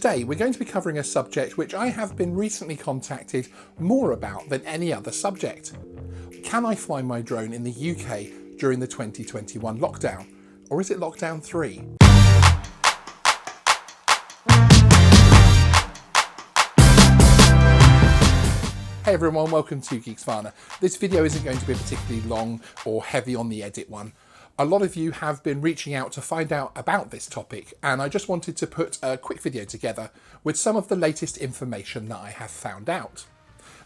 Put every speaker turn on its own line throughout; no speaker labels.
Today we're going to be covering a subject which I have been recently contacted more about than any other subject. Can I fly my drone in the UK during the 2021 lockdown? Or is it lockdown 3? Hey everyone, welcome to Geeksvana. This video isn't going to be particularly long or heavy on the edit one. A lot of you have been reaching out to find out about this topic, and I just wanted to put a quick video together with some of the latest information that I have found out.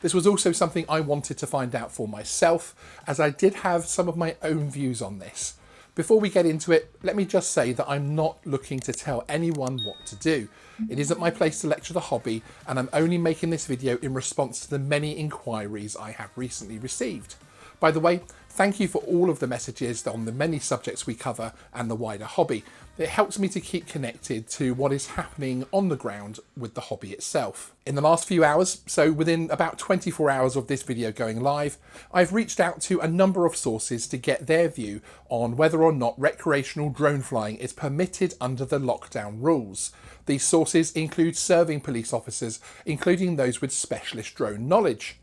This was also something I wanted to find out for myself, as I did have some of my own views on this. Before we get into it, let me just say that I'm not looking to tell anyone what to do. It isn't my place to lecture the hobby, and I'm only making this video in response to the many inquiries I have recently received. By the way, thank you for all of the messages on the many subjects we cover and the wider hobby. It helps me to keep connected to what is happening on the ground with the hobby itself. In the last few hours, so within about 24 hours of this video going live, I've reached out to a number of sources to get their view on whether or not recreational drone flying is permitted under the lockdown rules. These sources include serving police officers, including those with specialist drone knowledge.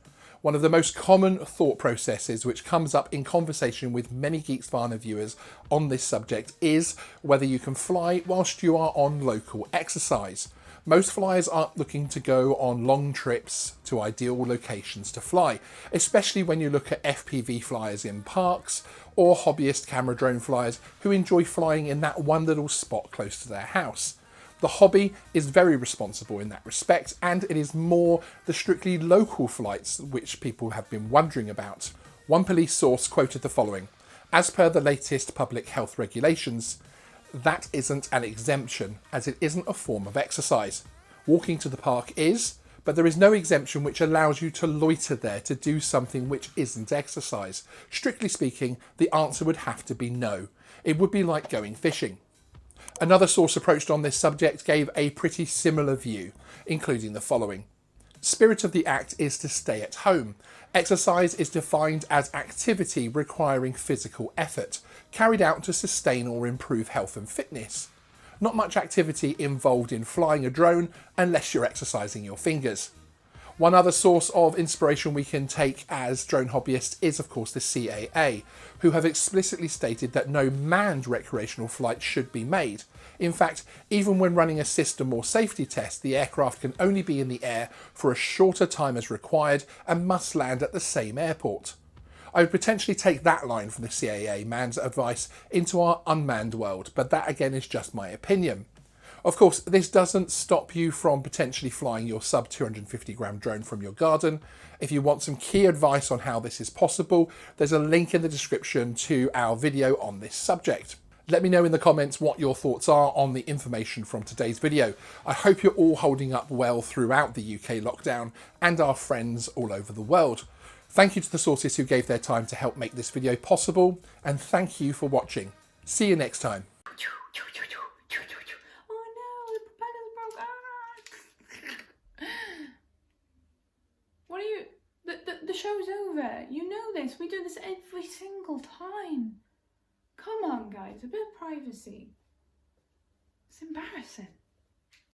One of the most common thought processes which comes up in conversation with many Geeksvana viewers on this subject is whether you can fly whilst you are on local exercise. Most flyers aren't looking to go on long trips to ideal locations to fly, especially when you look at FPV flyers in parks or hobbyist camera drone flyers who enjoy flying in that one little spot close to their house. The hobby is very responsible in that respect, and it is more the strictly local flights which people have been wondering about. One police source quoted the following: "As per the latest public health regulations, that isn't an exemption, as it isn't a form of exercise. Walking to the park is, but there is no exemption which allows you to loiter there to do something which isn't exercise. Strictly speaking, the answer would have to be no. It would be like going fishing." Another source approached on this subject gave a pretty similar view, including the following: "Spirit of the act is to stay at home. Exercise is defined as activity requiring physical effort, carried out to sustain or improve health and fitness. Not much activity involved in flying a drone unless you're exercising your fingers." One other source of inspiration we can take as drone hobbyists is of course the CAA, who have explicitly stated that no manned recreational flight should be made. In fact, even when running a system or safety test, the aircraft can only be in the air for a shorter time as required and must land at the same airport. I would potentially take that line from the CAA man's advice into our unmanned world, but that again is just my opinion. Of course, this doesn't stop you from potentially flying your sub 250 gram drone from your garden. If you want some key advice on how this is possible, there's a link in the description to our video on this subject. Let me know in the comments what your thoughts are on the information from today's video. I hope you're all holding up well throughout the UK lockdown and our friends all over the world. Thank you to the sources who gave their time to help make this video possible, and thank you for watching. See you next time.
What are you... The show's over. You know this. We do this every single time. Come on, guys. A bit of privacy. It's embarrassing.